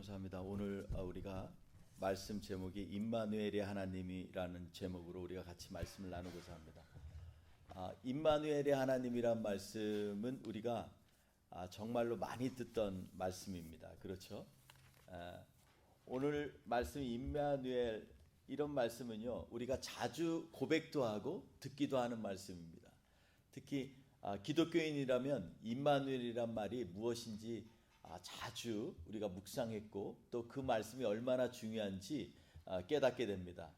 감사합니다. 오늘 우리가 말씀 제목이 임마누엘의 하나님이라는 제목으로 우리가 같이 말씀을 나누고자 합니다. 임마누엘의 하나님이란 말씀은 우리가 정말로 많이 듣던 말씀입니다. 그렇죠? 오늘 말씀 임마누엘 이런 말씀은요, 우리가 자주 고백도 하고 듣기도 하는 말씀입니다. 특히 기독교인이라면 임마누엘이란 말이 무엇인지 자주 우리가 묵상했고 또 그 말씀이 얼마나 중요한지 깨닫게 됩니다.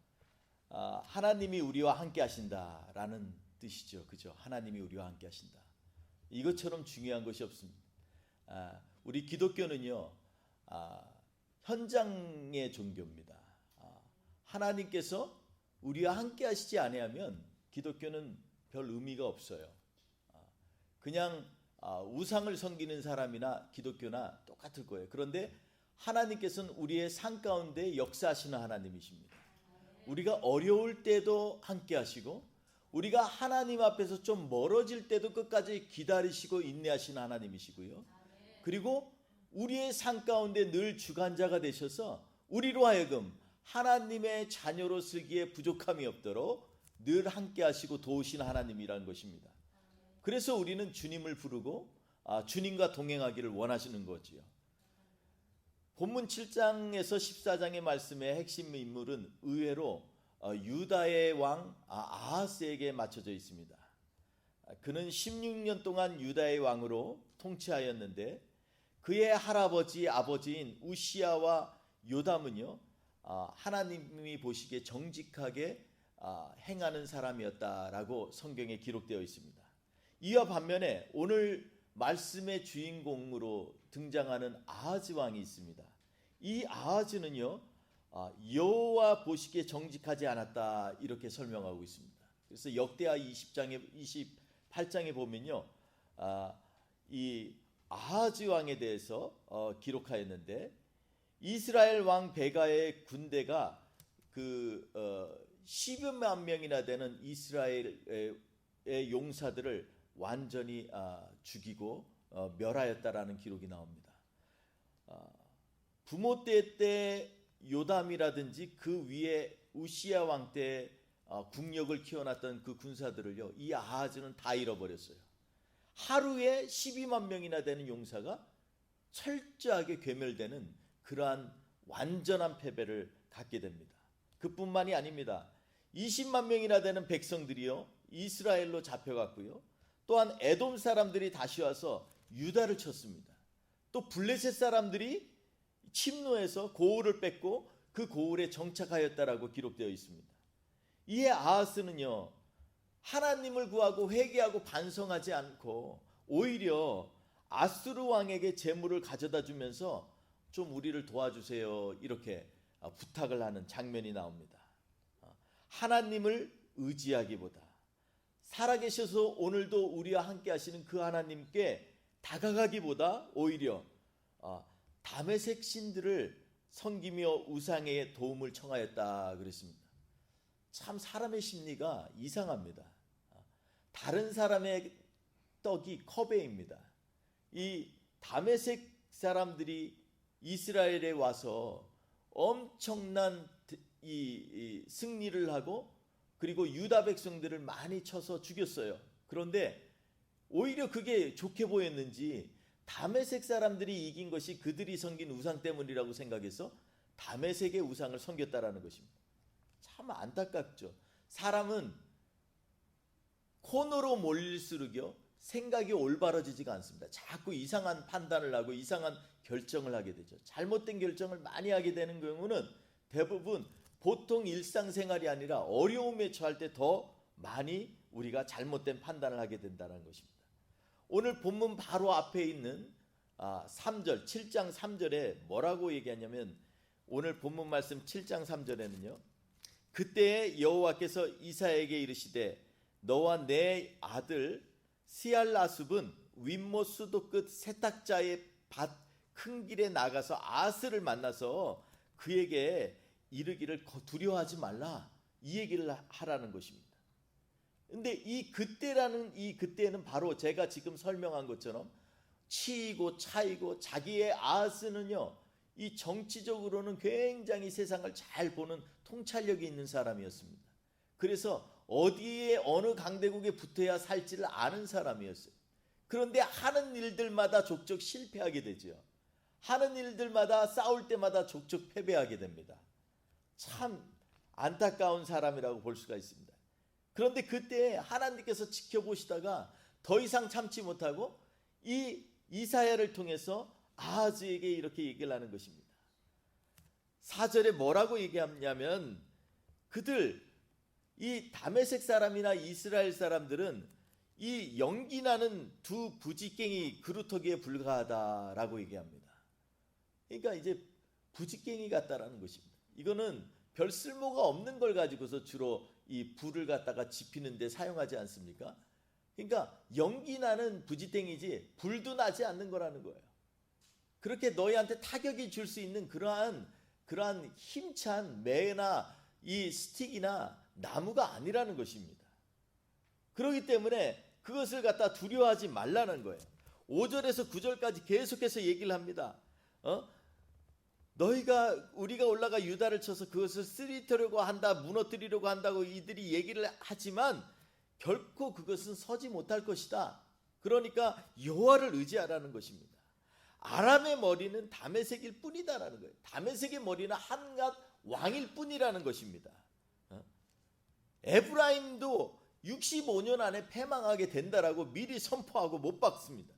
하나님이 우리와 함께 하신다라는 뜻이죠. 그죠? 하나님이 우리와 함께 하신다. 이것처럼 중요한 것이 없습니다. 우리 기독교는요, 현장의 종교입니다. 하나님께서 우리와 함께 하시지 아니하면 기독교는 별 의미가 없어요. 그냥 우상을 섬기는 사람이나 기독교나 똑같을 거예요. 그런데 하나님께서는 우리의 삶 가운데 역사하시는 하나님이십니다. 우리가 어려울 때도 함께 하시고 우리가 하나님 앞에서 좀 멀어질 때도 끝까지 기다리시고 인내하시는 하나님이시고요. 그리고 우리의 삶 가운데 늘 주관자가 되셔서 우리로 하여금 하나님의 자녀로 쓰기에 부족함이 없도록 늘 함께 하시고 도우시는 하나님이라는 것입니다. 그래서 우리는 주님을 부르고 주님과 동행하기를 원하시는 거지요. 본문 7장에서 14장의 말씀의 핵심 인물은 의외로 유다의 왕 아하스에게 맞춰져 있습니다. 그는 16년 동안 유다의 왕으로 통치하였는데 그의 할아버지 아버지인 우시야와 요담은요, 하나님이 보시기에 정직하게 행하는 사람이었다라고 성경에 기록되어 있습니다. 이와 반면에 오늘 말씀의 주인공으로 등장하는 아하즈 왕이 있습니다. 이 아하즈는요, 여호와 보시기에 정직하지 않았다 이렇게 설명하고 있습니다. 그래서 역대하 28장에 보면요, 이 아하즈 왕에 대해서 기록하였는데 이스라엘 왕 베가의 군대가 10여만 명이나 되는 이스라엘의 용사들을 완전히 죽이고 멸하였다라는 기록이 나옵니다. 부모 때 요담이라든지 그 위에 우시야 왕 때 국력을 키워놨던 그 군사들을요, 이 아하즈는 다 잃어버렸어요. 하루에 12만 명이나 되는 용사가 철저하게 괴멸되는 그러한 완전한 패배를 갖게 됩니다. 그뿐만이 아닙니다. 20만 명이나 되는 백성들이요, 이스라엘로 잡혀갔고요. 또한 에돔 사람들이 다시 와서 유다를 쳤습니다. 또 블레셋 사람들이 침노해서 고울을 뺏고 그 고울에 정착하였다라고 기록되어 있습니다. 이에 아하스는요, 하나님을 구하고 회개하고 반성하지 않고 오히려 아수르 왕에게 재물을 가져다 주면서 좀 우리를 도와주세요 이렇게 부탁을 하는 장면이 나옵니다. 하나님을 의지하기보다 살아계셔서 오늘도 우리와 함께 하시는 그 하나님께 다가가기보다 오히려 다메섹 신들을 섬기며 우상의 도움을 청하였다 그랬습니다. 참 사람의 심리가 이상합니다. 다른 사람의 떡이 컵에입니다. 이 다메섹 사람들이 이스라엘에 와서 엄청난 이 승리를 하고 그리고 유다 백성들을 많이 쳐서 죽였어요. 그런데 오히려 그게 좋게 보였는지 다메섹 사람들이 이긴 것이 그들이 섬긴 우상 때문이라고 생각해서 다메섹의 우상을 섬겼다라는 것입니다. 참 안타깝죠. 사람은 코너로 몰릴수록요, 생각이 올바라지지가 않습니다. 자꾸 이상한 판단을 하고 이상한 결정을 하게 되죠. 잘못된 결정을 많이 하게 되는 경우는 대부분 보통 일상생활이 아니라 어려움에 처할 때 더 많이 우리가 잘못된 판단을 하게 된다는 것입니다. 오늘 본문 바로 앞에 있는 3절, 7장 3절에 뭐라고 얘기하냐면 오늘 본문 말씀 7장 3절에는요. 그때 여호와께서 이사야에게 이르시되 너와 내 아들 스얄라숲은 윗못 수도 끝 세탁자의 밭 큰 길에 나가서 아스를 만나서 그에게 이르기를 두려워하지 말라 이 얘기를 하라는 것입니다. 근데 이 그때는 바로 제가 지금 설명한 것처럼 치이고 차이고 자기의 아하스는요, 이 정치적으로는 굉장히 세상을 잘 보는 통찰력이 있는 사람이었습니다. 그래서 어디에 어느 강대국에 붙어야 살지를 아는 사람이었어요. 그런데 하는 일들마다 족족 실패하게 되죠. 하는 일들마다 싸울 때마다 족족 패배하게 됩니다. 참 안타까운 사람이라고 볼 수가 있습니다. 그런데 그때 하나님께서 지켜보시다가 더 이상 참지 못하고 이 이사야를 통해서 아하즈에게 이렇게 얘기를 하는 것입니다. 4절에 뭐라고 얘기하냐면 그들 이 다메섹 사람이나 이스라엘 사람들은 이 연기나는 두 부지깽이 그루터기에 불과하다라고 얘기합니다. 그러니까 이제 부지깽이 같다라는 것입니다. 이거는 별 쓸모가 없는 걸 가지고서 주로 이 불을 갖다가 지피는 데 사용하지 않습니까? 그러니까 연기나는 부지깽이지 불도 나지 않는 거라는 거예요. 그렇게 너희한테 타격이 줄 수 있는 그러한 힘찬 매나 이 스틱이나 나무가 아니라는 것입니다. 그렇기 때문에 그것을 갖다 두려워하지 말라는 거예요. 5절에서 9절까지 계속해서 얘기를 합니다. 우리가 올라가 유다를 쳐서 그것을 쓰리터려고 한다, 무너뜨리려고 한다고 이들이 얘기를 하지만 결코 그것은 서지 못할 것이다. 그러니까 여호와를 의지하라는 것입니다. 아람의 머리는 다메섹일 뿐이다라는 거예요. 다메섹의 머리는 한갓 왕일 뿐이라는 것입니다. 에브라임도 65년 안에 패망하게 된다라고 미리 선포하고 못 박습니다.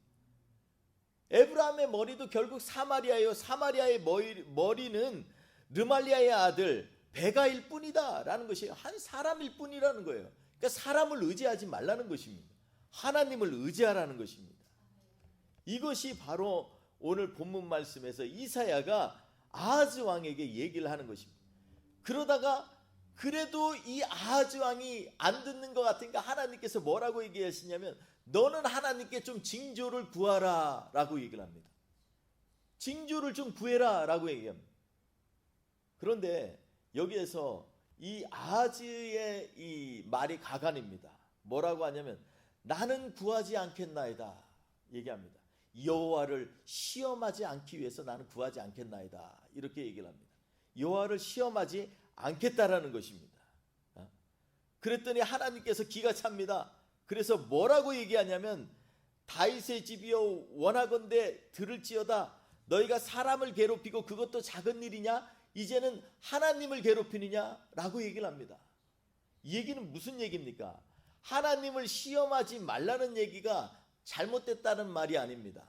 에브라임의 머리도 결국 사마리아예요. 사마리아의 머리는 르말리아의 아들 베가일 뿐이다라는 것이 한 사람일 뿐이라는 거예요. 그러니까 사람을 의지하지 말라는 것입니다. 하나님을 의지하라는 것입니다. 이것이 바로 오늘 본문 말씀에서 이사야가 아하즈 왕에게 얘기를 하는 것입니다. 그러다가 그래도 이 아하즈 왕이 안 듣는 것 같으니까 하나님께서 뭐라고 얘기하시냐면 너는 하나님께 좀 징조를 구하라 라고 얘기를 합니다. 징조를 좀 구해라 라고 얘기합니다. 그런데 여기에서 이 아하즈의 이 말이 가관입니다. 뭐라고 하냐면 나는 구하지 않겠나이다 얘기합니다. 여호와를 시험하지 않기 위해서 나는 구하지 않겠나이다 이렇게 얘기를 합니다. 여호와를 시험하지 않겠다라는 것입니다. 그랬더니 하나님께서 기가 찹니다. 그래서 뭐라고 얘기하냐면 다윗의 집이여 원하건대 들을지어다 너희가 사람을 괴롭히고 그것도 작은 일이냐 이제는 하나님을 괴롭히느냐 라고 얘기를 합니다. 이 얘기는 무슨 얘기입니까? 하나님을 시험하지 말라는 얘기가 잘못됐다는 말이 아닙니다.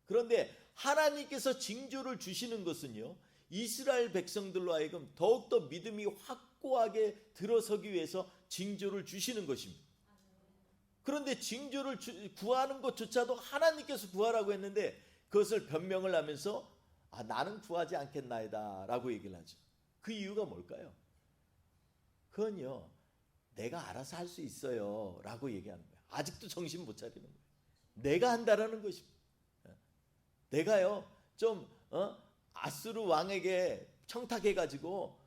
그런데 하나님께서 징조를 주시는 것은요 이스라엘 백성들로 하여금 더욱더 믿음이 확고하게 들어서기 위해서 징조를 주시는 것입니다. 그런데 징조를 구하는 것조차도 하나님께서 구하라고 했는데 그것을 변명을 하면서 나는 구하지 않겠나이다 라고 얘기를 하죠. 그 이유가 뭘까요? 그건요 내가 알아서 할 수 있어요 라고 얘기하는 거예요. 아직도 정신 못 차리는 거예요. 내가 한다라는 것입니다. 내가요 좀 아수르 왕에게 청탁해가지고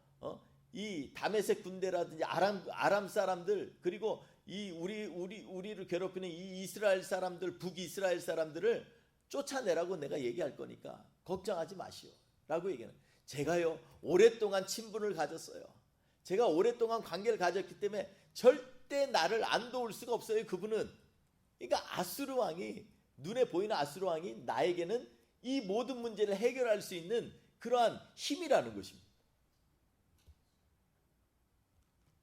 이 다메섹 군대라든지 아람 사람들 그리고 이 우리를 괴롭히는 이 이스라엘 사람들 북이스라엘 사람들을 쫓아내라고 내가 얘기할 거니까 걱정하지 마시오 라고 얘기하는 거예요. 제가요 오랫동안 친분을 가졌어요. 제가 오랫동안 관계를 가졌기 때문에 절대 나를 안 도울 수가 없어요. 그분은 그러니까 아수르 왕이 눈에 보이는 아수르 왕이 나에게는 이 모든 문제를 해결할 수 있는 그러한 힘이라는 것입니다.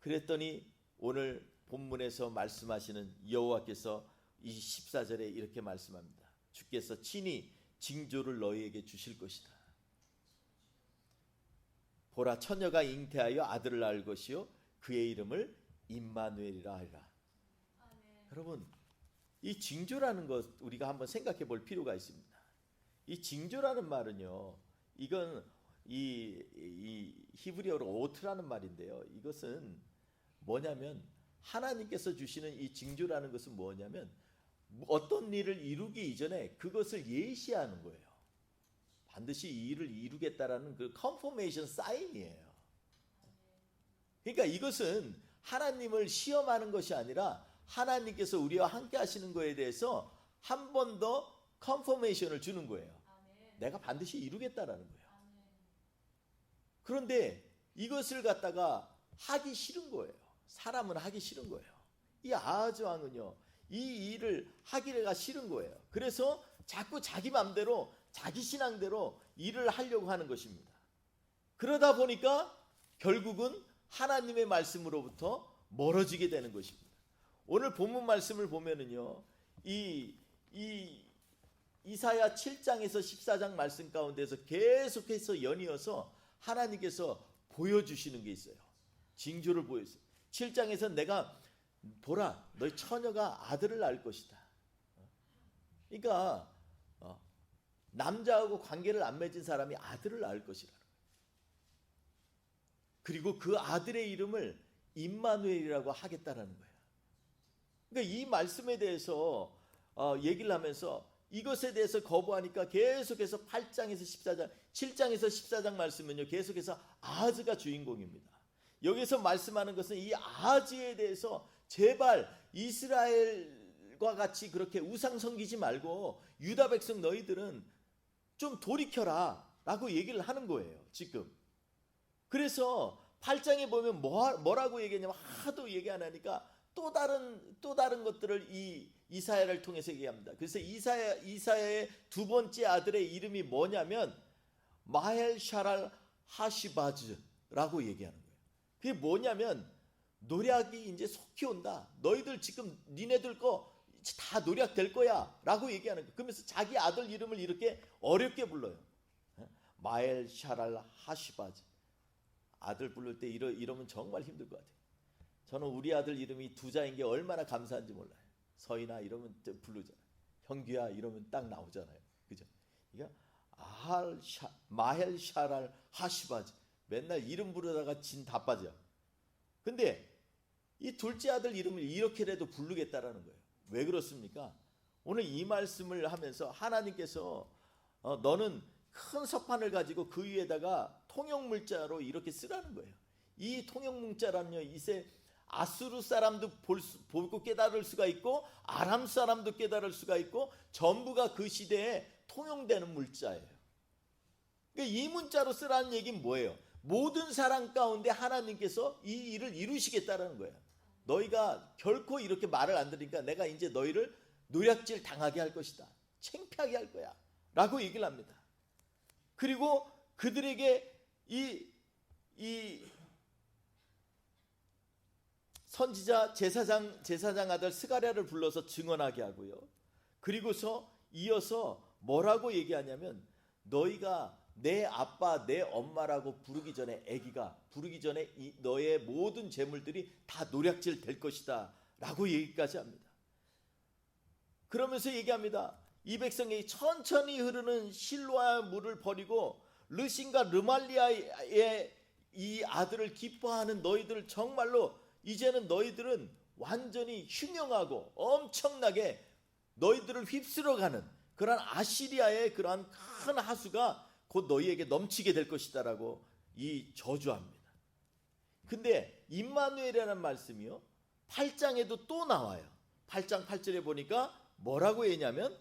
그랬더니 오늘 본문에서 말씀하시는 여호와께서 이 14절에 이렇게 말씀합니다. 주께서 친히 징조를 너희에게 주실 것이다. 보라 처녀가 잉태하여 아들을 낳을 것이요 그의 이름을 임마누엘이라 하리라. 여러분 이 징조라는 것 우리가 한번 생각해 볼 필요가 있습니다. 이 징조라는 말은요 이건 이 히브리어로 오트라는 말인데요. 이것은 뭐냐면 하나님께서 주시는 이 징조라는 것은 뭐냐면 어떤 일을 이루기 이전에 그것을 예시하는 거예요. 반드시 이 일을 이루겠다라는 그 컨포메이션 사인이에요. 그러니까 이것은 하나님을 시험하는 것이 아니라 하나님께서 우리와 함께 하시는 거에 대해서 한 번 더 컨포메이션을 주는 거예요. 내가 반드시 이루겠다라는 거예요. 그런데 이것을 갖다가 하기 싫은 거예요. 사람은 하기 싫은 거예요. 이 아하즈 왕은요, 이 일을 하기가 싫은 거예요. 그래서 자꾸 자기 맘대로, 자기 신앙대로 일을 하려고 하는 것입니다. 그러다 보니까 결국은 하나님의 말씀으로부터 멀어지게 되는 것입니다. 오늘 본문 말씀을 보면은요, 이사야 7장에서 14장 말씀 가운데서 계속해서 연이어서 하나님께서 보여주시는 게 있어요. 징조를 보여주세요. 7장에서 내가 보라, 너희 처녀가 아들을 낳을 것이다. 그러니까 남자하고 관계를 안 맺은 사람이 아들을 낳을 것이라는 거예요. 그리고 그 아들의 이름을 임마누엘이라고 하겠다라는 거예요. 그러니까 이 말씀에 대해서 얘기를 하면서 이것에 대해서 거부하니까 계속해서 8장에서 14장, 7장에서 14장 말씀은요, 계속해서 아하즈가 주인공입니다. 여기서 말씀하는 것은 이 아하즈에 대해서 제발 이스라엘과 같이 그렇게 우상 섬기지 말고 유다 백성 너희들은 좀 돌이켜라 라고 얘기를 하는 거예요, 지금. 그래서 8장에 보면 뭐라고 얘기했냐면 하도 얘기 안 하니까 또 다른 것들을 이사야를 통해서 얘기합니다. 그래서 이사야의 두 번째 아들의 이름이 뭐냐면 마헬 샤랄 하시바즈라고 얘기하는 거예요. 그게 뭐냐면 노략이 이제 속히 온다. 너희들 지금 니네들 거 다 노략될 거야 라고 얘기하는 거예요. 그러면서 자기 아들 이름을 이렇게 어렵게 불러요. 마헬 샤랄 하시바즈. 아들 부를 때 이러면 정말 힘들 것 같아요. 저는 우리 아들 이름이 두자인 게 얼마나 감사한지 몰라요. 서인아 이러면 부르잖아요. 형규야 이러면 딱 나오잖아요. 그죠? 그러니까 마헬 샤랄 하시바즈. 맨날 이름 부르다가 진 다 빠져. 근데 이 둘째 아들 이름을 이렇게라도 부르겠다라는 거예요. 왜 그렇습니까? 오늘 이 말씀을 하면서 하나님께서 너는 큰 석판을 가지고 그 위에다가 통용물자로 이렇게 쓰라는 거예요. 이 통용물자라면요, 이제 아수르 사람도 보고 깨달을 수가 있고 아람 사람도 깨달을 수가 있고 전부가 그 시대에 통용되는 물자예요. 그러니까 이 문자로 쓰라는 얘기는 뭐예요? 모든 사람 가운데 하나님께서 이 일을 이루시겠다는 거예요. 너희가 결코 이렇게 말을 안 들으니까 내가 이제 너희를 노략질 당하게 할 것이다. 창피하게 할 거야 라고 얘기를 합니다. 그리고 그들에게 이 선지자 제사장 아들 스가랴를 불러서 증언하게 하고요. 그리고서 이어서 뭐라고 얘기하냐면 너희가 내 아빠 내 엄마라고 부르기 전에 아기가 부르기 전에 너의 모든 재물들이 다 노략질 될 것이다 라고 얘기까지 합니다. 그러면서 얘기합니다. 이 백성이 천천히 흐르는 실로아의 물을 버리고 르신과 르말리아의 이 아들을 기뻐하는 너희들 정말로 이제는 너희들은 완전히 흉영하고 엄청나게 너희들을 휩쓸어가는 그러한 아시리아의 그러한 큰 하수가 곧 너희에게 넘치게 될 것이다라고 이 저주합니다. 근데 임마누엘이라는 말씀이요 8장에도 또 나와요. 8장 8절에 보니까 뭐라고 했냐면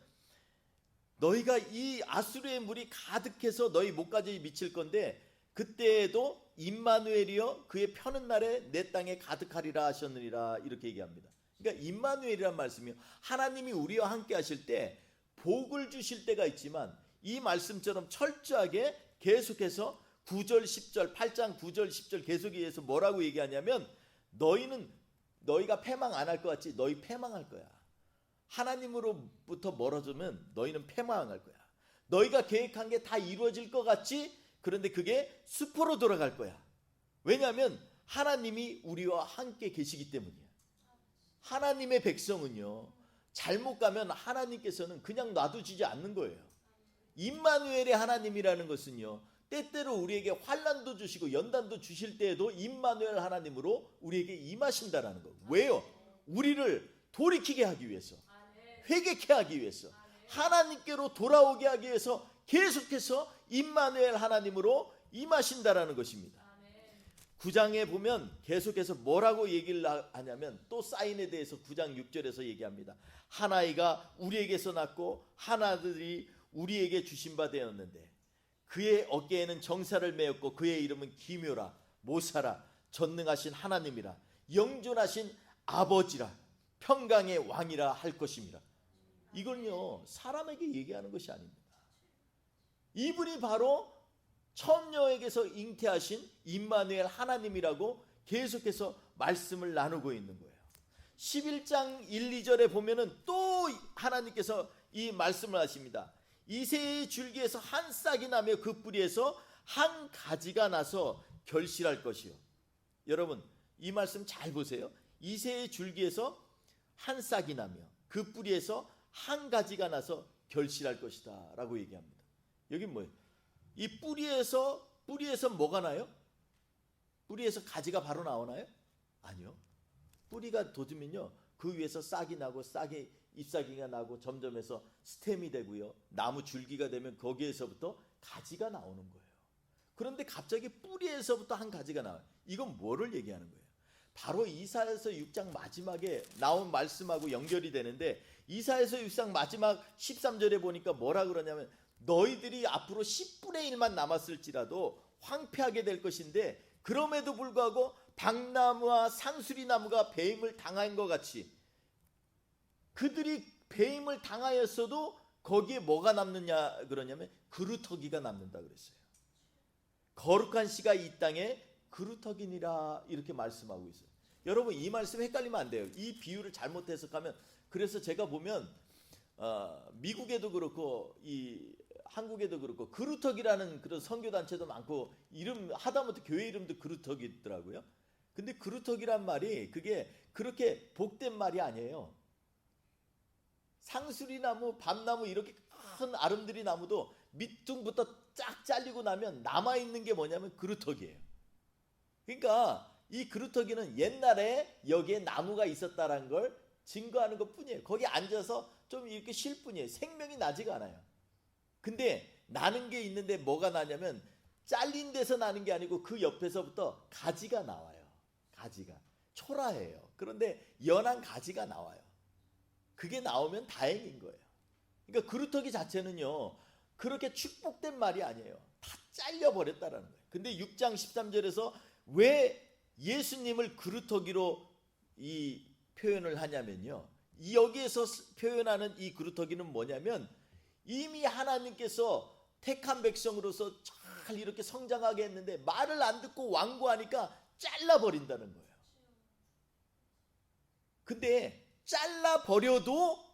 너희가 이 아수르의 물이 가득해서 너희 목까지 미칠 건데 그때에도 임마누엘이여 그의 펴는 날에 내 땅에 가득하리라 하셨느니라 이렇게 얘기합니다. 그러니까 임마누엘이란 말씀이요 하나님이 우리와 함께 하실 때 복을 주실 때가 있지만 이 말씀처럼 철저하게 계속해서 9절 10절 8장 9절 10절 계속해서 뭐라고 얘기하냐면 너희가 패망 안 할 것 같지 너희 패망할 거야. 하나님으로부터 멀어지면 너희는 패망할 거야. 너희가 계획한 게 다 이루어질 것 같지 그런데 그게 수포로 돌아갈 거야. 왜냐하면 하나님이 우리와 함께 계시기 때문이야. 하나님의 백성은요 잘못 가면 하나님께서는 그냥 놔두지 않는 거예요. 임마누엘의 하나님이라는 것은요 때때로 우리에게 환난도 주시고 연단도 주실 때에도 임마누엘 하나님으로 우리에게 임하신다라는 거. 왜요? 우리를 돌이키게 하기 위해서, 회개케 하기 위해서, 하나님께로 돌아오게 하기 위해서 계속해서 임마누엘 하나님으로 임하신다라는 것입니다. 9장에 보면 계속해서 뭐라고 얘기를 하냐면 또 사인에 대해서 9장 6절에서 얘기합니다. 한 아이가 우리에게서 낳고 한 아들이 우리에게 주신 바 되었는데 그의 어깨에는 정사를 메었고 그의 이름은 기묘라, 모사라, 전능하신 하나님이라, 영존하신 아버지라, 평강의 왕이라 할 것입니다. 이건요 사람에게 얘기하는 것이 아닙니다. 이분이 바로 처녀에게서 잉태하신 임마누엘 하나님이라고 계속해서 말씀을 나누고 있는 거예요. 11장 1, 2절에 보면은 또 하나님께서 이 말씀을 하십니다. 이새의 줄기에서 한 싹이 나며 그 뿌리에서 한 가지가 나서 결실할 것이요. 여러분 이 말씀 잘 보세요. 이새의 줄기에서 한 싹이 나며 그 뿌리에서 한 가지가 나서 결실할 것이다 라고 얘기합니다. 여기 뭐예요? 이 뿌리에서 뭐가 나요? 뿌리에서 가지가 바로 나오나요? 아니요. 뿌리가 돋으면요 그 위에서 싹이 나고 싹이 잎사귀가 나고 점점 해서 스템이 되고요, 나무 줄기가 되면 거기에서부터 가지가 나오는 거예요. 그런데 갑자기 뿌리에서부터 한 가지가 나와요. 이건 뭐를 얘기하는 거예요? 바로 이사야서 6장 마지막에 나온 말씀하고 연결이 되는데, 이사야서 6장 마지막 13절에 보니까 뭐라 그러냐면, 너희들이 앞으로 10분의 1만 남았을지라도 황폐하게 될 것인데 그럼에도 불구하고 박나무와 상수리나무가 배임을 당한 것 같이 그들이 배임을 당하였어도 거기에 뭐가 남느냐 그러냐면 그루터기가 남는다 그랬어요. 거룩한 씨가 이 땅에 그루터기니라 이렇게 말씀하고 있어요. 여러분 이 말씀 헷갈리면 안 돼요. 이 비유를 잘못 해석하면, 그래서 제가 보면 미국에도 그렇고 이 한국에도 그렇고 그루터기라는 그런 선교단체도 많고 이름 하다못해 교회 이름도 그루터기더라고요. 근데 그루터기란 말이 그게 그렇게 복된 말이 아니에요. 상수리나무, 밤나무 이렇게 큰 아름드리 나무도 밑둥부터 쫙 잘리고 나면 남아있는 게 뭐냐면 그루터기예요. 그러니까 이 그루터기는 옛날에 여기에 나무가 있었다는 걸 증거하는 것 뿐이에요. 거기 앉아서 좀 이렇게 쉴 뿐이에요. 생명이 나지가 않아요. 근데 나는 게 있는데 뭐가 나냐면 잘린 데서 나는 게 아니고 그 옆에서부터 가지가 나와요. 가지가 초라해요. 그런데 연한 가지가 나와요. 그게 나오면 다행인 거예요. 그러니까 그루터기 자체는요 그렇게 축복된 말이 아니에요. 다 잘려버렸다라는 거예요. 근데 6장 13절에서 왜 예수님을 그루터기로 이 표현을 하냐면요, 여기에서 표현하는 이 그루터기는 뭐냐면 이미 하나님께서 택한 백성으로서 잘 이렇게 성장하게 했는데 말을 안 듣고 완고하니까 잘라버린다는 거예요. 근데 잘라버려도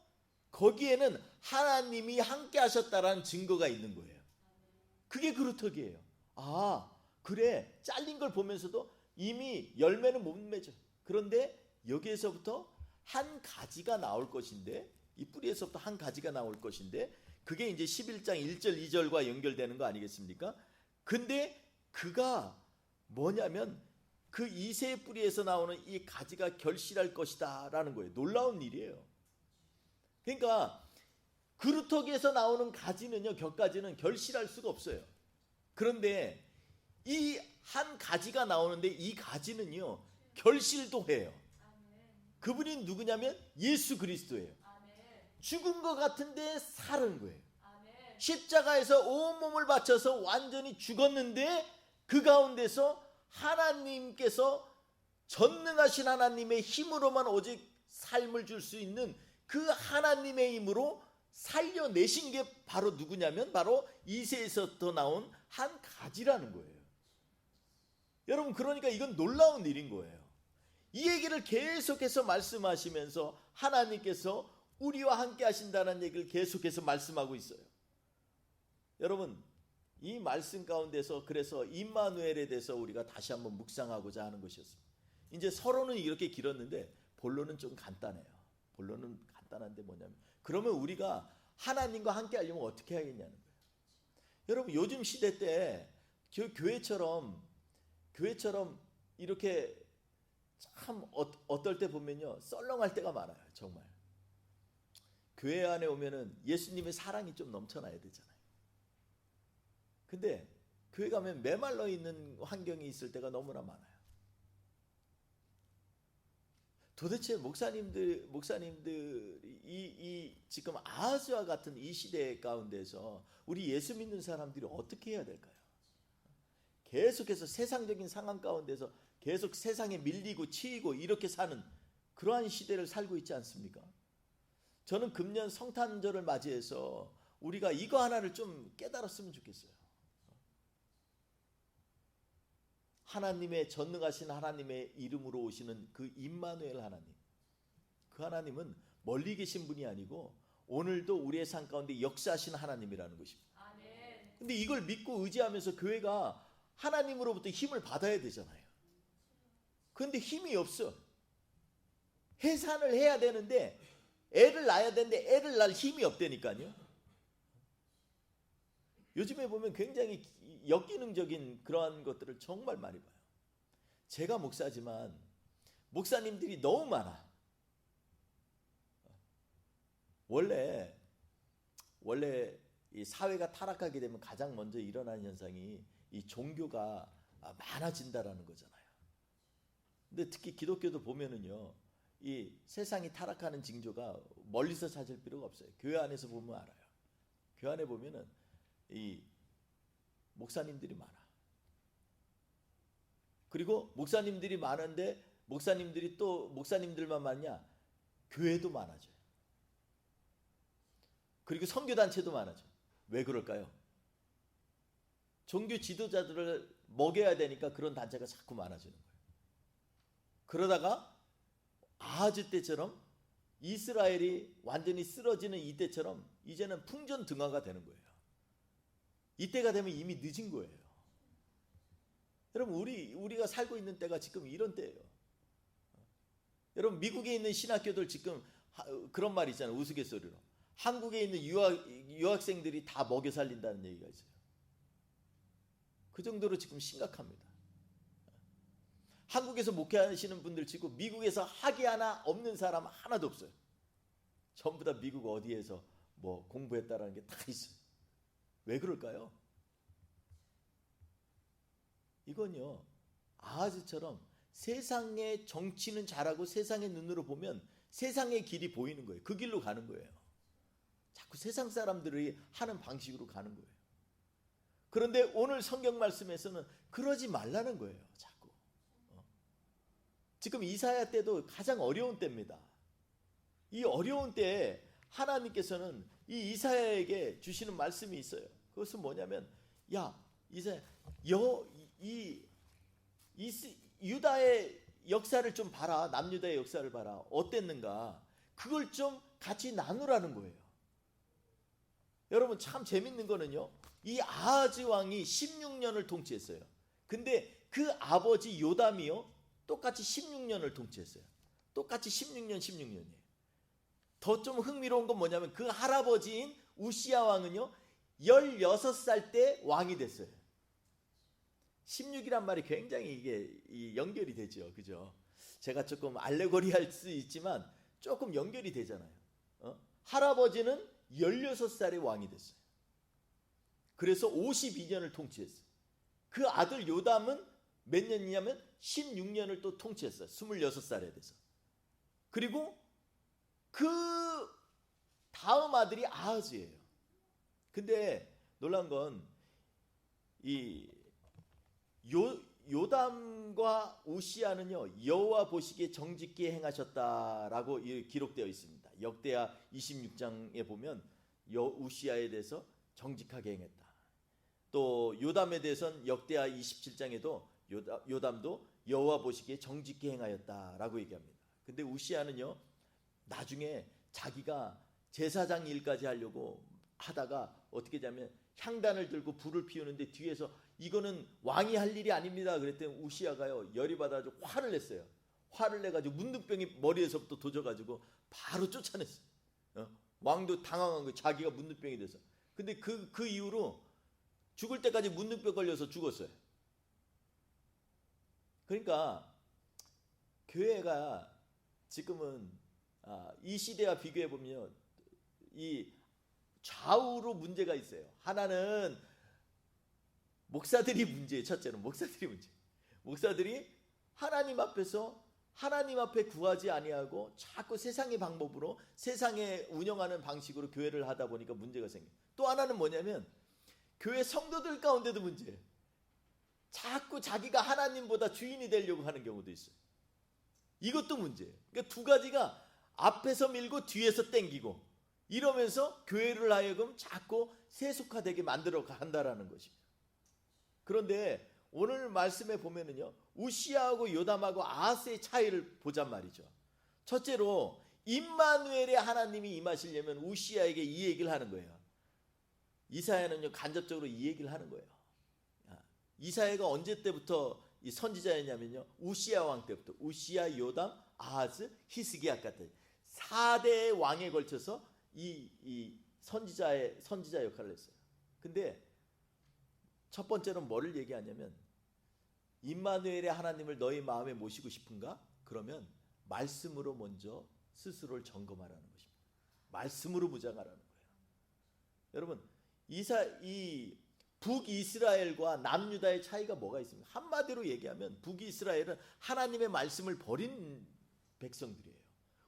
거기에는 하나님이 함께 하셨다라는 증거가 있는 거예요. 그게 그루터기예요. 아 그래, 잘린 걸 보면서도 이미 열매는 못 맺어. 그런데 여기에서부터 한 가지가 나올 것인데, 이 뿌리에서부터 한 가지가 나올 것인데, 그게 이제 11장 1절 2절과 연결되는 거 아니겠습니까? 근데 그가 뭐냐면 그 이새의 뿌리에서 나오는 이 가지가 결실할 것이다 라는 거예요. 놀라운 일이에요. 그러니까 그루터기에서 나오는 가지는요, 곁가지는 결실할 수가 없어요. 그런데 이 한 가지가 나오는데 이 가지는요 결실도 해요. 그분이 누구냐면 예수 그리스도예요. 죽은 것 같은데 살은 거예요. 십자가에서 온몸을 바쳐서 완전히 죽었는데 그 가운데서 하나님께서 전능하신 하나님의 힘으로만 오직 삶을 줄 수 있는 그 하나님의 힘으로 살려내신 게 바로 누구냐면 바로 이새에서부터 나온 한 가지라는 거예요. 여러분 그러니까 이건 놀라운 일인 거예요. 이 얘기를 계속해서 말씀하시면서 하나님께서 우리와 함께 하신다는 얘기를 계속해서 말씀하고 있어요. 여러분 이 말씀 가운데서 그래서 임마누엘에 대해서 우리가 다시 한번 묵상하고자 하는 것이었습니다. 이제 서론은 이렇게 길었는데 본론은 좀 간단해요. 본론은 간단한데 뭐냐면, 그러면 우리가 하나님과 함께 하려면 어떻게 하겠냐는 거예요. 여러분 요즘 시대 때 교회처럼 이렇게 참 어떨 때 보면요 썰렁할 때가 많아요. 정말 교회 안에 오면은 예수님의 사랑이 좀 넘쳐나야 되잖아요. 근데 교회 가면 메말라 있는 환경이 있을 때가 너무나 많아요. 도대체 목사님들이 이 지금 아하스와 같은 이 시대 가운데서 우리 예수 믿는 사람들이 어떻게 해야 될까요? 계속해서 세상적인 상황 가운데서 계속 세상에 밀리고 치이고 이렇게 사는 그러한 시대를 살고 있지 않습니까? 저는 금년 성탄절을 맞이해서 우리가 이거 하나를 좀 깨달았으면 좋겠어요. 하나님의 전능하신 하나님의 이름으로 오시는 그 임마누엘 하나님, 그 하나님은 멀리 계신 분이 아니고 오늘도 우리의 삶 가운데 역사하시는 하나님이라는 것입니다. 근데 이걸 믿고 의지하면서 교회가 하나님으로부터 힘을 받아야 되잖아요. 그런데 힘이 없어. 해산을 해야 되는데 애를 낳아야 되는데 애를 낳을 힘이 없다니까요. 요즘에 보면 굉장히 역기능적인 그러한 것들을 정말 많이 봐요. 제가 목사지만 목사님들이 너무 많아. 원래 이 사회가 타락하게 되면 가장 먼저 일어나는 현상이 이 종교가 많아진다라는 거잖아요. 근데 특히 기독교도 보면은요, 이 세상이 타락하는 징조가 멀리서 찾을 필요가 없어요. 교회 안에서 보면 알아요. 교회 안에 보면은 이 목사님들이 많아. 그리고 목사님들이 많은데 목사님들이 또 목사님들만 많냐? 교회도 많아져요. 그리고 선교단체도 많아져. 왜 그럴까요? 종교 지도자들을 먹여야 되니까 그런 단체가 자꾸 많아지는 거예요. 그러다가 아하즈 때처럼 이스라엘이 완전히 쓰러지는 이때처럼 이제는 풍전등화가 되는 거예요. 이때가 되면 이미 늦은 거예요. 여러분 우리가 살고 있는 때가 지금 이런 때예요. 여러분 미국에 있는 신학교들 지금 그런 말 있잖아요. 우스갯소리로. 한국에 있는 유학생들이 다 먹여 살린다는 얘기가 있어요. 그 정도로 지금 심각합니다. 한국에서 목회하시는 분들 치고 미국에서 학위 하나 없는 사람 하나도 없어요. 전부 다 미국 어디에서 뭐 공부했다라는 게 다 있어요. 왜 그럴까요? 이건요, 아하즈처럼 세상의 정치는 잘하고 세상의 눈으로 보면 세상의 길이 보이는 거예요. 그 길로 가는 거예요. 자꾸 세상 사람들이 하는 방식으로 가는 거예요. 그런데 오늘 성경 말씀에서는 그러지 말라는 거예요. 자꾸. 지금 이사야 때도 가장 어려운 때입니다. 이 어려운 때에 하나님께서는 이 이사야에게 주시는 말씀이 있어요. 그것은 뭐냐면, 야 이사야, 유다의 역사를 좀 봐라. 남유다의 역사를 봐라. 어땠는가? 그걸 좀 같이 나누라는 거예요. 여러분 참 재밌는 거는요, 이 아하즈 왕이 16년을 통치했어요. 근데 그 아버지 요담이요 똑같이 16년을 통치했어요. 똑같이 16년이에요. 더 좀 흥미로운 건 뭐냐면 그 할아버지인 우시야 왕은요 16살 때 왕이 됐어요. 16이란 말이 굉장히 이게 연결이 되죠. 그죠? 제가 조금 알레고리할 수 있지만 조금 연결이 되잖아요. 할아버지는 16살에 왕이 됐어요. 그래서 52년을 통치했어요. 그 아들 요담은 몇 년이냐면 16년을 또 통치했어요. 26살에 돼서. 그리고 그 다음 아들이 아하즈예요. 근데 놀라운 건 이 요담과 우시야는요 여호와 보시기에 정직히 행하셨다라고 기록되어 있습니다. 역대하 26장에 보면 우시야에 대해서 정직하게 행했다. 또 요담에 대해서는 역대하 27장에도 요담도 여호와 보시기에 정직히 행하였다라고 얘기합니다. 근데 우시야는요 나중에 자기가 제사장 일까지 하려고 하다가 어떻게 하냐면 향단을 들고 불을 피우는데 뒤에서 이거는 왕이 할 일이 아닙니다. 그랬더니 우시야가요 열이 받아가지고 화를 냈어요. 화를 내가지고 문둥병이 머리에서부터 도져가지고 바로 쫓아냈어요. 왕도 당황한 거예요. 자기가 문둥병이 돼서. 근데 그 이후로 죽을 때까지 문둥병 걸려서 죽었어요. 그러니까 교회가 지금은 이 시대와 비교해 보면 이 좌우로 문제가 있어요. 하나는 목사들이 문제예요. 첫째는 목사들이 문제. 목사들이 하나님 앞에서 하나님 앞에 구하지 아니하고 자꾸 세상의 방법으로 세상에 운영하는 방식으로 교회를 하다 보니까 문제가 생겨요. 또 하나는 뭐냐면 교회 성도들 가운데도 문제예요. 자꾸 자기가 하나님보다 주인이 되려고 하는 경우도 있어요. 이것도 문제예요. 그러니까 두 가지가 앞에서 밀고 뒤에서 땡기고 이러면서 교회를 하여금 자꾸 세속화되게 만들어 간다라는 것입니다. 그런데 오늘 말씀에 보면은요, 우시야하고 요담하고 아하스의 차이를 보잔 말이죠. 첫째로 임마누엘의 하나님이 임하시려면 우시야에게 이 얘기를 하는 거예요. 이사야는요 간접적으로 이 얘기를 하는 거예요. 이사야가 언제 때부터 이 선지자였냐면요, 우시야 왕 때부터. 우시야, 요담, 아하스, 히스기야 같은 4대 왕에 걸쳐서 이 선지자 역할을 했어요. 근데 첫 번째는 뭐를 얘기하냐면, 임마누엘의 하나님을 너희 마음에 모시고 싶은가? 그러면 말씀으로 먼저 스스로를 점검하라는 것입니다. 말씀으로 무장하라는 거예요. 여러분, 이 북이스라엘과 남유다의 차이가 뭐가 있습니까? 한마디로 얘기하면 북이스라엘은 하나님의 말씀을 버린 백성들이에요.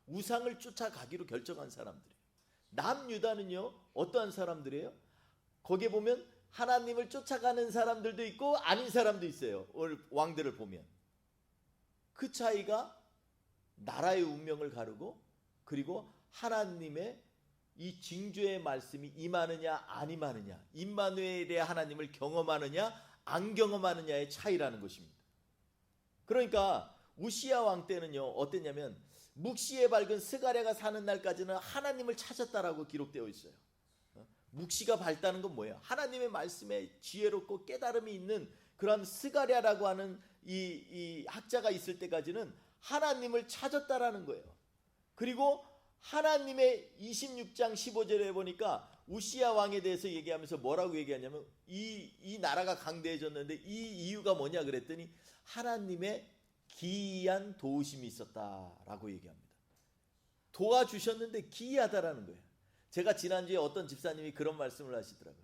우상을 쫓아가기로 결정한 사람들이에요. 남유다는요 어떠한 사람들이에요? 거기에 보면 하나님을 쫓아가는 사람들도 있고 아닌 사람도 있어요. 오늘 왕들을 보면 그 차이가 나라의 운명을 가르고, 그리고 하나님의 이 징조의 말씀이 임하느냐 안 임하느냐, 임마누엘의 하나님을 경험하느냐 안 경험하느냐의 차이라는 것입니다. 그러니까 우시야 왕 때는요 어땠냐면, 묵시에 밝은 스가랴가 사는 날까지는 하나님을 찾았다라고 기록되어 있어요. 묵시가 밝다는 건 뭐예요? 하나님의 말씀에 지혜롭고 깨달음이 있는 그런 스가랴라고 하는 이 학자가 있을 때까지는 하나님을 찾았다라는 거예요. 그리고 하나님의 26장 15절에 보니까 우시야 왕에 대해서 얘기하면서 뭐라고 얘기하냐면, 이 나라가 강대해졌는데 이 이유가 뭐냐 그랬더니 하나님의 기이한 도우심이 있었다라고 얘기합니다. 도와주셨는데 기이하다라는 거예요. 제가 지난주에 어떤 집사님이 그런 말씀을 하시더라고요.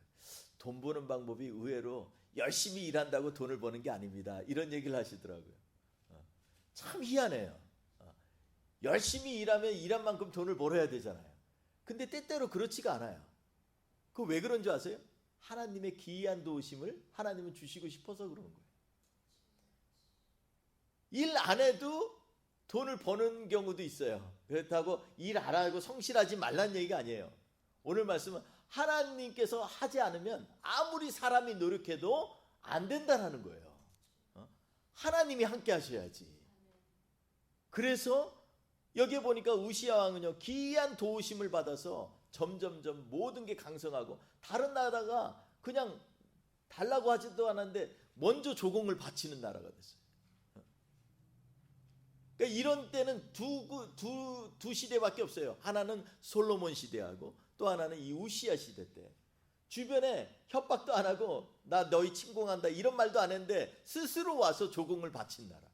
돈 버는 방법이 의외로 열심히 일한다고 돈을 버는 게 아닙니다. 이런 얘기를 하시더라고요. 참 희한해요. 열심히 일하면 일한 만큼 돈을 벌어야 되잖아요. 근데 때때로 그렇지가 않아요. 그 왜 그런 줄 아세요? 하나님의 기이한 도우심을 하나님은 주시고 싶어서 그러는 거예요. 일 안 해도 돈을 버는 경우도 있어요. 그렇다고 일 안 하고 성실하지 말란 얘기가 아니에요. 오늘 말씀은 하나님께서 하지 않으면 아무리 사람이 노력해도 안 된다는 거예요. 하나님이 함께 하셔야지. 그래서 여기에 보니까 우시야 왕은요 기이한 도우심을 받아서 점점점 모든 게 강성하고, 다른 나라가 그냥 달라고 하지도 않았는데 먼저 조공을 바치는 나라가 됐어요. 그러니까 이런 때는 두 시대밖에 없어요. 하나는 솔로몬 시대하고 또 하나는 이 우시야 시대 때. 주변에 협박도 안 하고 나 너희 침공한다 이런 말도 안 했는데 스스로 와서 조공을 바친 나라.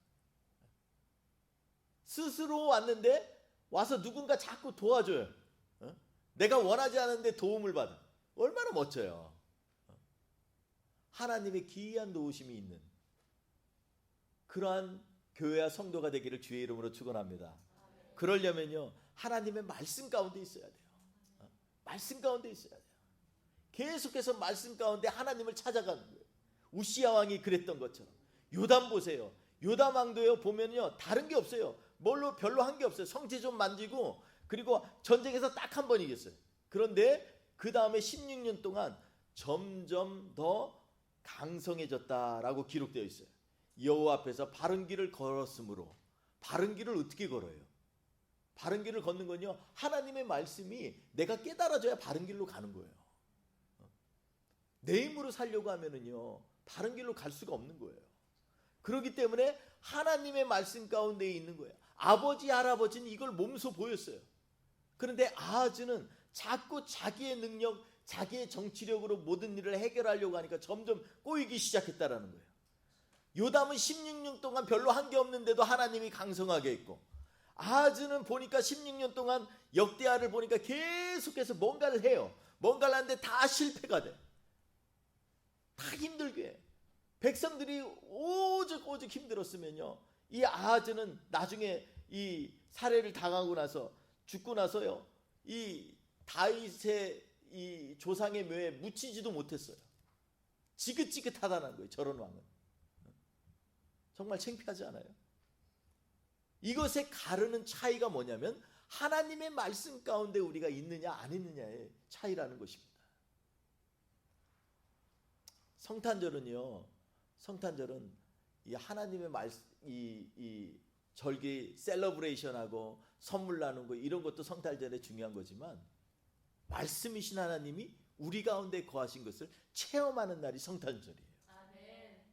스스로 왔는데 와서 누군가 자꾸 도와줘요. 내가 원하지 않은데 도움을 받아. 얼마나 멋져요. 하나님의 기이한 도우심이 있는 그러한 교회와 성도가 되기를 주의 이름으로 축원합니다. 그러려면요 하나님의 말씀 가운데 있어야 돼요. 말씀 가운데 있어야 돼요. 계속해서 말씀 가운데 하나님을 찾아가는 거예요. 우시야 왕이 그랬던 것처럼. 요담 보세요. 요담 왕도요 보면요 다른 게 없어요. 별로 한 게 없어요. 성체 좀 만지고, 그리고 전쟁에서 딱 한 번 이겼어요. 그런데 그 다음에 16년 동안 점점 더 강성해졌다라고 기록되어 있어요. 여호와 앞에서 바른 길을 걸었으므로. 바른 길을 어떻게 걸어요? 바른 길을 걷는 건요 하나님의 말씀이 내가 깨달아져야 바른 길로 가는 거예요. 내 힘으로 살려고 하면은요 바른 길로 갈 수가 없는 거예요. 그렇기 때문에 하나님의 말씀 가운데 있는 거예요. 아버지 할아버지는 이걸 몸소 보였어요. 그런데 아하즈는 자꾸 자기의 능력, 자기의 정치력으로 모든 일을 해결하려고 하니까 점점 꼬이기 시작했다라는 거예요. 요담은 16년 동안 별로 한 게 없는데도 하나님이 강성하게 했고, 아하즈는 보니까 16년 동안 역대하를 보니까 계속해서 뭔가를 해요. 뭔가를 하는데 다 실패가 돼. 다 힘들게 해. 백성들이 오죽 힘들었으면요 이 아하즈는 나중에 이 살해를 당하고 나서 죽고 나서요, 이 다윗의 이 조상의 묘에 묻히지도 못했어요. 지긋지긋하다는 거예요. 저런 왕은. 정말 창피하지 않아요? 이것에 가르는 차이가 뭐냐면 하나님의 말씀 가운데 우리가 있느냐 안 있느냐의 차이라는 것입니다. 성탄절은요, 성탄절은 이 하나님의 말씀, 이 절기 셀러브레이션하고 선물 나누는 거 이런 것도 성탄절에 중요한 거지만 말씀이신 하나님이 우리 가운데 거하신 것을 체험하는 날이 성탄절이에요. 아멘.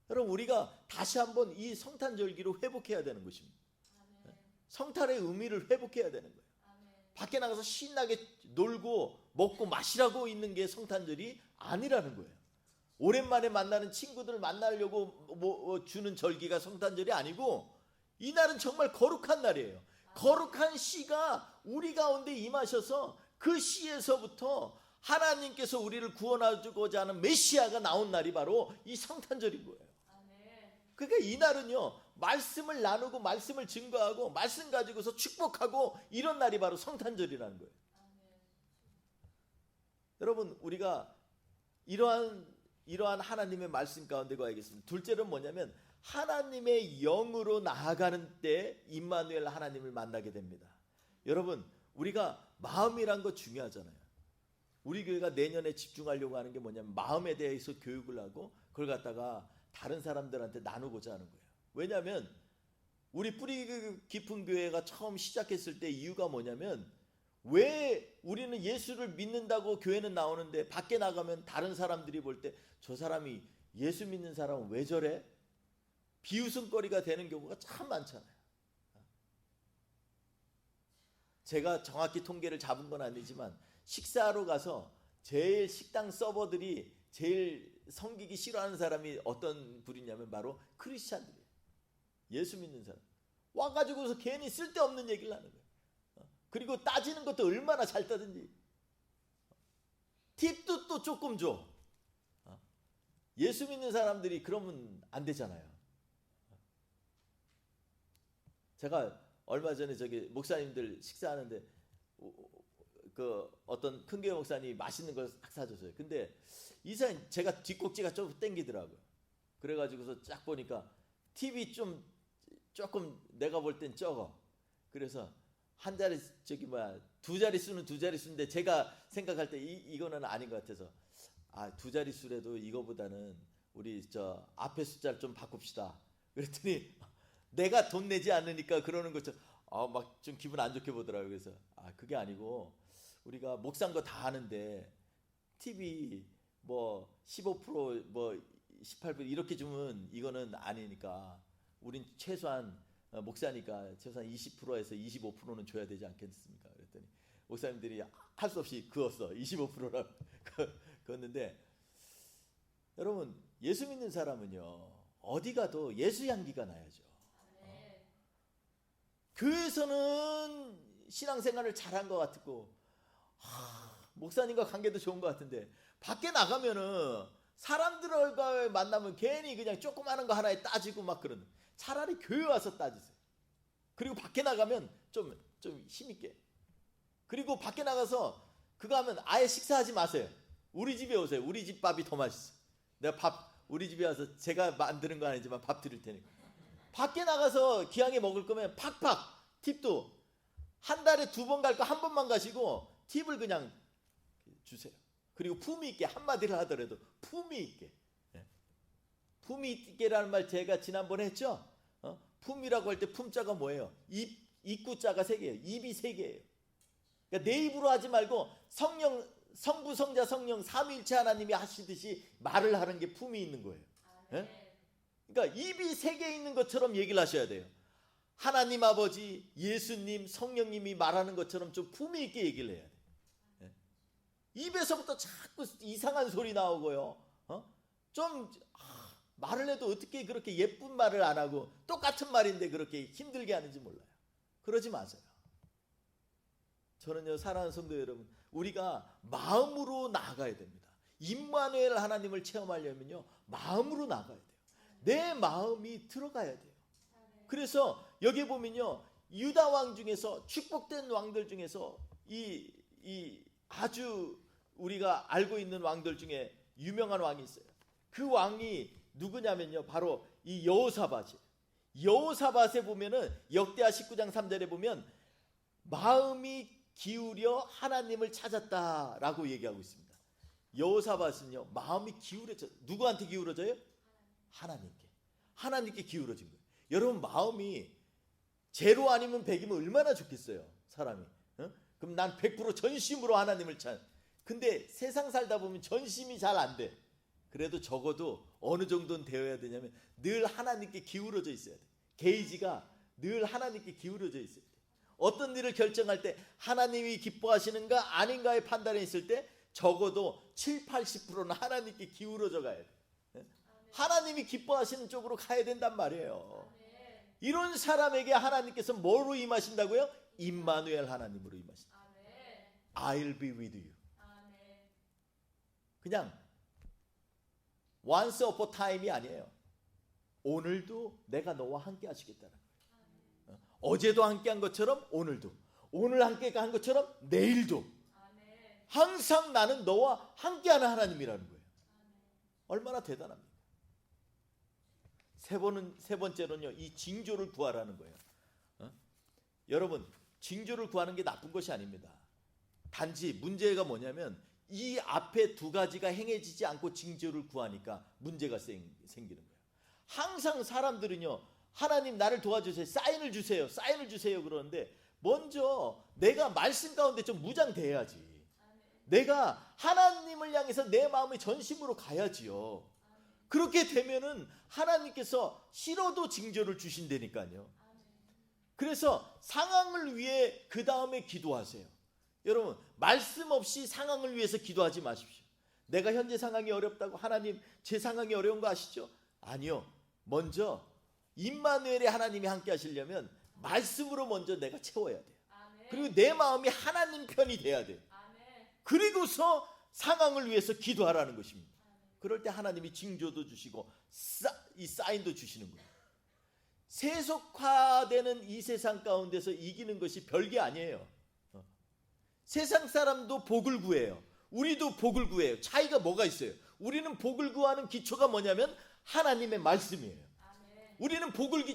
여러분, 우리가 다시 한번 이 성탄절기로 회복해야 되는 것입니다. 아멘. 성탄의 의미를 회복해야 되는 거예요. 아멘. 밖에 나가서 신나게 놀고 먹고 마시라고 있는 게 성탄절이 아니라는 거예요. 오랜만에 만나는 친구들을 만나려고 주는 절기가 성탄절이 아니고 이 날은 정말 거룩한 날이에요. 거룩한 씨가 우리 가운데 임하셔서 그 씨에서부터 하나님께서 우리를 구원하고자 하는 메시아가 나온 날이 바로 이 성탄절인 거예요. 그러니까 이 날은요, 말씀을 나누고 말씀을 증거하고 말씀 가지고서 축복하고 이런 날이 바로 성탄절이라는 거예요. 여러분, 우리가 이러한 하나님의 말씀 가운데 거하겠습니다. 둘째는 뭐냐면 하나님의 영으로 나아가는 때 임마누엘 하나님을 만나게 됩니다. 여러분, 우리가 마음이란 거 중요하잖아요. 우리 교회가 내년에 집중하려고 하는 게 뭐냐면 마음에 대해서 교육을 하고 그걸 갖다가 다른 사람들한테 나누고자 하는 거예요. 왜냐하면 우리 뿌리 깊은 교회가 처음 시작했을 때 이유가 뭐냐면 왜 우리는 예수를 믿는다고 교회는 나오는데 밖에 나가면 다른 사람들이 볼 때 저 사람이 예수 믿는 사람은 왜 저래? 비웃음거리가 되는 경우가 참 많잖아요. 제가 정확히 통계를 잡은 건 아니지만 식사하러 가서 제일 식당 서버들이 제일 섬기기 싫어하는 사람이 어떤 부류냐면 바로 크리스찬들이에요. 예수 믿는 사람. 와가지고서 괜히 쓸데없는 얘기를 하는 거예요. 그리고 따지는 것도 얼마나 잘 따든지. 팁도 또 조금 줘. 예수 믿는 사람들이 그러면 안 되잖아요. 제가 얼마 전에 저기 목사님들 식사하는데 그 어떤 큰 교회 목사님이 맛있는 걸 싹 사줬어요. 근데 이사님 제가 뒷꼭지가 좀 땡기더라고요. 그래가지고서 쫙 보니까 팁이 좀 조금 내가 볼 땐 적어. 그래서 한 자리 두 자릿수는 두 자릿수인데 제가 생각할 때 이거는 아닌 것 같아서 두 자릿수라도 이거보다는 우리 저 앞에 숫자를 좀 바꿉시다. 그랬더니 내가 돈 내지 않으니까 그러는 것처럼 막 좀 기분 안 좋게 보더라고요. 그래서 그게 아니고 우리가 목사인 거 다 하는데 팁이 뭐 15% 뭐 18% 이렇게 주면 이거는 아니니까 우린 최소한 목사니까 최소한 20%에서 25%는 줘야 되지 않겠습니까? 그랬더니 목사님들이 할 수 없이 그었어. 25%라고 그었는데 여러분, 예수 믿는 사람은요 어디 가도 예수 향기가 나야죠. 교회에서는 신앙생활을 잘한 것 같고 목사님과 관계도 좋은 것 같은데 밖에 나가면은 사람들과 만나면 괜히 그냥 조그마한 거 하나에 따지고 막 그러는. 차라리 교회 와서 따지세요. 그리고 밖에 나가면 좀 힘있게. 그리고 밖에 나가서 그거 하면 아예 식사하지 마세요. 우리 집에 오세요. 우리 집 밥이 더 맛있어. 내가 우리 집에 와서 제가 만드는 거 아니지만 밥 드릴 테니까. 밖에 나가서 귀하게 먹을 거면 팍팍 팁도 한 달에 2번 갈 거 한 번만 가시고 팁을 그냥 주세요. 그리고 품위 있게 한마디를 하더라도 품위 있게. 품위 있게라는 말 제가 지난번에 했죠. 품이라고 할 때 품자가 뭐예요? 입구자가 3개예요. 입이 3개예요. 그러니까 내 입으로 하지 말고 성부, 성자, 성령 삼위일체 하나님이 하시듯이 말을 하는 게 품이 있는 거예요. 그러니까 입이 3개 있는 것처럼 얘기를 하셔야 돼요. 하나님 아버지, 예수님, 성령님이 말하는 것처럼 좀 품위 있게 얘기를 해야 돼요. 입에서부터 자꾸 이상한 소리 나오고요. 좀 말을 해도 어떻게 그렇게 예쁜 말을 안 하고 똑같은 말인데 그렇게 힘들게 하는지 몰라요. 그러지 마세요. 저는요, 사랑하는 성도 여러분, 우리가 마음으로 나아가야 됩니다. 임마누엘 하나님을 체험하려면요 마음으로 나아가야 돼요. 내 마음이 들어가야 돼요. 그래서 여기 보면요, 유다 왕 중에서 축복된 왕들 중에서 이 아주 우리가 알고 있는 왕들 중에 유명한 왕이 있어요. 그 왕이 누구냐면요, 바로 이 여호사밧이에요. 여호사밧에 보면은 역대하 19장 3절에 보면 마음이 기울여 하나님을 찾았다라고 얘기하고 있습니다. 여호사밧은요, 마음이 기울어져. 누구한테 기울어져요? 하나님께 기울어진 거예요. 여러분, 마음이 제로 아니면 100이면 얼마나 좋겠어요, 사람이. 그럼 난 100% 전심으로 하나님을 근데 세상 살다 보면 전심이 잘 안 돼. 그래도 적어도 어느 정도는 되어야 되냐면 늘 하나님께 기울어져 있어야 돼. 게이지가 늘 하나님께 기울어져 있어야 돼. 어떤 일을 결정할 때 하나님이 기뻐하시는가 아닌가의 판단에 있을 때 적어도 7, 80%는 하나님께 기울어져 가야 돼. 하나님이 기뻐하시는 쪽으로 가야 된단 말이에요. 이런 사람에게 하나님께서 뭐로 임하신다고요? 임마누엘 하나님으로 임하신다. I'll be with you. 그냥 once upon a time이 아니에요. 오늘도 내가 너와 함께 하시겠다는 거예요. 어제도 함께 한 것처럼 오늘도, 오늘 함께 한 것처럼 내일도 항상 나는 너와 함께하는 하나님이라는 거예요. 얼마나 대단합니까? 세 번째로는요, 이 징조를 구하라는 거예요. 여러분, 징조를 구하는 게 나쁜 것이 아닙니다. 단지 문제가 뭐냐면 이 앞에 두 가지가 행해지지 않고 징조를 구하니까 문제가 생기는 거예요. 항상 사람들은요, 하나님 나를 도와주세요, 사인을 주세요 그러는데 먼저 내가 말씀 가운데 좀 무장돼야지. 내가 하나님을 향해서 내 마음의 전심으로 가야지요. 그렇게 되면은 하나님께서 싫어도 징조를 주신다니까요. 그래서 상황을 위해 그 다음에 기도하세요. 여러분, 말씀 없이 상황을 위해서 기도하지 마십시오. 내가 현재 상황이 어렵다고 하나님 제 상황이 어려운 거 아시죠? 아니요. 먼저 임마누엘의 하나님이 함께 하시려면 말씀으로 먼저 내가 채워야 돼요. 그리고 내 마음이 하나님 편이 돼야 돼요. 그리고서 상황을 위해서 기도하라는 것입니다. 그럴 때 하나님이 징조도 주시고 이 사인도 주시는 거예요. 세속화되는 이 세상 가운데서 이기는 것이 별게 아니에요. 세상 사람도 복을 구해요. 우리도 복을 구해요. 차이가 뭐가 있어요? 우리는 복을 구하는 기초가 뭐냐면 하나님의 말씀이에요. 우리는 복을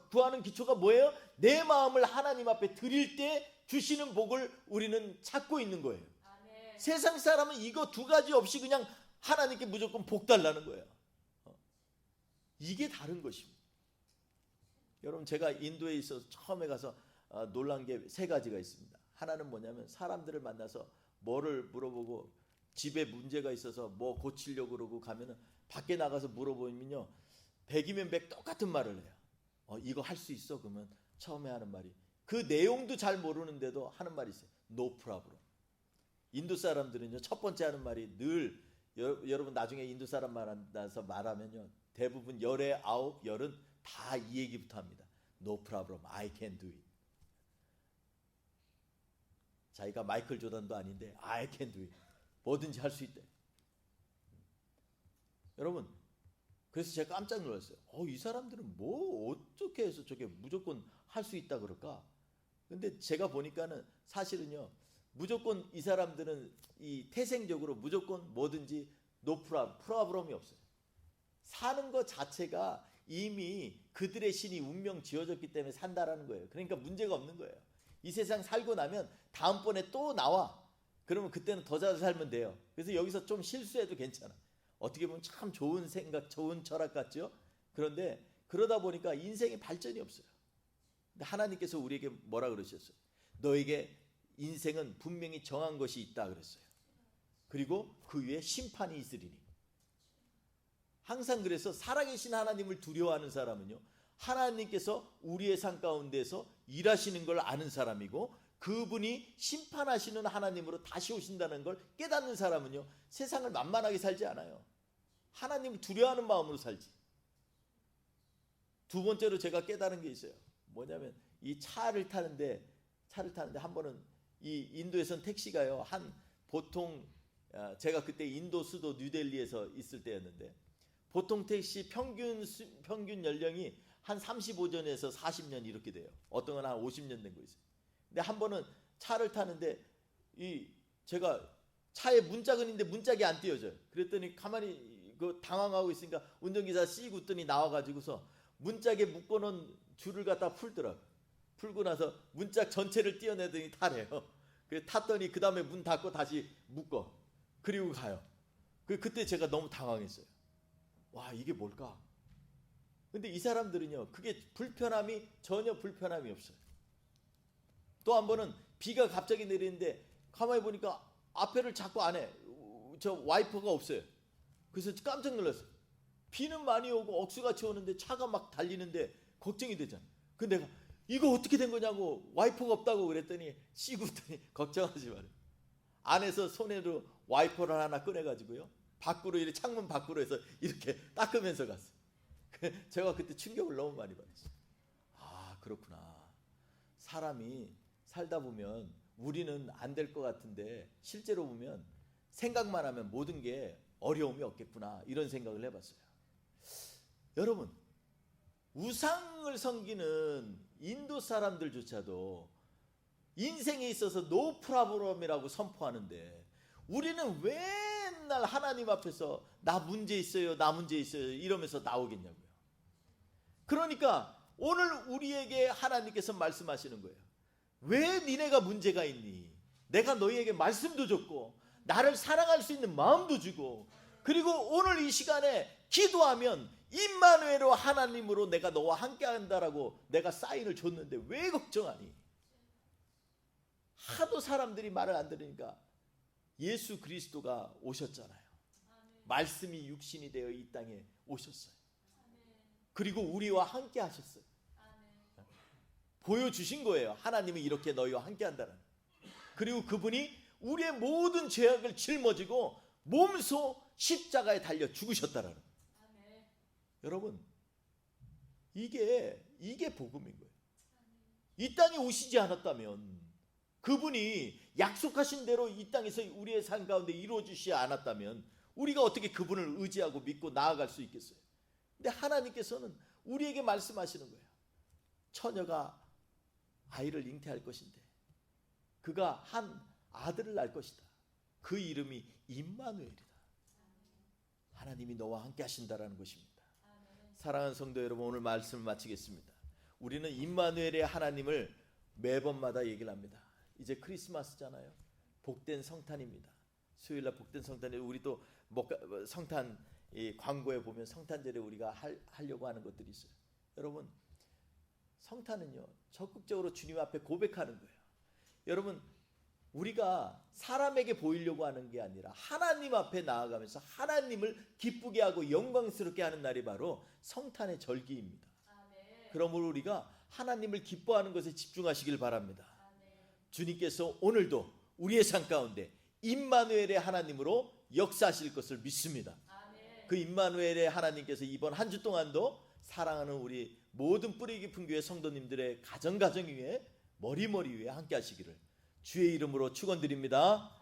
구하는 기초가 뭐예요? 내 마음을 하나님 앞에 드릴 때 주시는 복을 우리는 찾고 있는 거예요. 세상 사람은 이거 두 가지 없이 그냥 하나님께 무조건 복 달라는 거예요. 이게 다른 것입니다. 여러분, 제가 인도에 있어서 처음에 가서 놀란 게 세 가지가 있습니다. 하나는 뭐냐면 사람들을 만나서 뭐를 물어보고 집에 문제가 있어서 뭐 고치려고 그러고 가면은 밖에 나가서 물어보면요, 100이면 100 똑같은 말을 해요. 이거 할 수 있어? 그러면 처음에 하는 말이, 그 내용도 잘 모르는데도 하는 말이 있어요. No problem. 인도 사람들은요, 첫 번째 하는 말이 늘, 여러분 나중에 인도 사람 만나서 말하면요, 대부분 열에 9, 10은 다 이 얘기부터 합니다. No problem, I can do it. 자기가 마이클 조던도 아닌데 I can do it. 뭐든지 할 수 있대. 여러분, 그래서 제가 깜짝 놀랐어요. 이 사람들은 뭐 어떻게 해서 저게 무조건 할 수 있다 그럴까? 근데 제가 보니까는 사실은요, 무조건 이 사람들은 이 태생적으로 무조건 뭐든지 no problem, 프로브럼이 없어요. 사는 것 자체가 이미 그들의 신이 운명 지어졌기 때문에 산다라는 거예요. 그러니까 문제가 없는 거예요. 이 세상 살고 나면 다음번에 또 나와. 그러면 그때는 더 잘 살면 돼요. 그래서 여기서 좀 실수해도 괜찮아. 어떻게 보면 참 좋은 생각, 좋은 철학 같죠? 그런데 그러다 보니까 인생에 발전이 없어요. 근데 하나님께서 우리에게 뭐라 그러셨어요? 너에게 인생은 분명히 정한 것이 있다 그랬어요. 그리고 그 위에 심판이 있으리니. 항상 그래서 살아계신 하나님을 두려워하는 사람은요, 하나님께서 우리의 삶 가운데서 일하시는 걸 아는 사람이고, 그분이 심판하시는 하나님으로 다시 오신다는 걸 깨닫는 사람은요, 세상을 만만하게 살지 않아요. 하나님을 두려워하는 마음으로 살지. 두 번째로 제가 깨달은 게 있어요. 뭐냐면 이 차를 타는데 한 번은 이 인도에선 택시가요, 한 보통 제가 그때 인도 수도 뉴델리에서 있을 때였는데 보통 택시 평균 연령이 한 35년에서 40년 이렇게 돼요. 어떤 건 한 50년 된 거 있어요. 근데 한 번은 차를 타는데 제가 차에 문짝은 있는데 문짝이 안 띄어져요. 그랬더니 가만히 당황하고 있으니까 운전기사 씩 웃더니 나와가지고서 문짝에 묶어놓은 줄을 갖다 풀더라고요. 풀고 나서 문짝 전체를 띄어내더니 타래요. 탔더니 그 다음에 문 닫고 다시 묶어. 그리고 가요. 그때 제가 너무 당황했어요. 와, 이게 뭘까? 근데 이 사람들은요, 그게 전혀 불편함이 없어요. 또 한 번은 비가 갑자기 내리는데 가만히 보니까 앞에를 자꾸 안 해. 저 와이퍼가 없어요. 그래서 깜짝 놀랐어요. 비는 많이 오고 억수같이 오는데 차가 막 달리는데 걱정이 되잖아. 근데 내가 이거 어떻게 된 거냐고, 와이퍼가 없다고 그랬더니 씩 웃더니 걱정하지 말아요. 안에서 손으로 와이퍼를 하나 꺼내가지고요, 밖으로 이렇게 창문 밖으로 해서 이렇게 닦으면서 갔어요. 제가 그때 충격을 너무 많이 받았어요. 아, 그렇구나. 사람이 살다 보면 우리는 안 될 것 같은데 실제로 보면 생각만 하면 모든 게 어려움이 없겠구나, 이런 생각을 해봤어요. 여러분, 우상을 섬기는 인도 사람들조차도 인생에 있어서 노 프라브럼이라고 선포하는데 우리는 맨날 하나님 앞에서 나 문제 있어요, 나 문제 있어요 이러면서 나오겠냐고요. 그러니까 오늘 우리에게 하나님께서 말씀하시는 거예요. 왜 니네가 문제가 있니? 내가 너희에게 말씀도 줬고 나를 사랑할 수 있는 마음도 주고, 그리고 오늘 이 시간에 기도하면 임마누엘로 하나님으로 내가 너와 함께 한다라고 내가 사인을 줬는데 왜 걱정하니? 하도 사람들이 말을 안 들으니까 예수 그리스도가 오셨잖아요. 말씀이 육신이 되어 이 땅에 오셨어요. 그리고 우리와 함께 하셨어요. 보여주신 거예요. 하나님이 이렇게 너희와 함께 한다는. 그리고 그분이 우리의 모든 죄악을 짊어지고 몸소 십자가에 달려 죽으셨다라는. 여러분, 이게 복음인 거예요. 이 땅에 오시지 않았다면, 그분이 약속하신 대로 이 땅에서 우리의 삶 가운데 이루어지지 않았다면 우리가 어떻게 그분을 의지하고 믿고 나아갈 수 있겠어요? 근데 하나님께서는 우리에게 말씀하시는 거예요. 처녀가 아이를 잉태할 것인데 그가 한 아들을 낳을 것이다. 그 이름이 임마누엘이다. 하나님이 너와 함께 하신다라는 것입니다. 사랑하는 성도 여러분, 오늘 말씀을 마치겠습니다. 우리는 임마누엘의 하나님을 매번마다 얘기를 합니다. 이제 크리스마스잖아요. 복된 성탄입니다. 수요일날 복된 성탄에 우리 또 성탄 광고에 보면 성탄절에 우리가 하려고 하는 것들이 있어요. 여러분, 성탄은요, 적극적으로 주님 앞에 고백하는 거예요. 여러분, 우리가 사람에게 보이려고 하는 게 아니라 하나님 앞에 나아가면서 하나님을 기쁘게 하고 영광스럽게 하는 날이 바로 성탄의 절기입니다. 그러므로 우리가 하나님을 기뻐하는 것에 집중하시길 바랍니다. 주님께서 오늘도 우리의 삶 가운데 임마누엘의 하나님으로 역사하실 것을 믿습니다. 그 임마누엘의 하나님께서 이번 한 주 동안도 사랑하는 우리 모든 뿌리 깊은 교회 성도님들의 가정 위에 머리 위에 함께 하시기를 주의 이름으로 축원드립니다.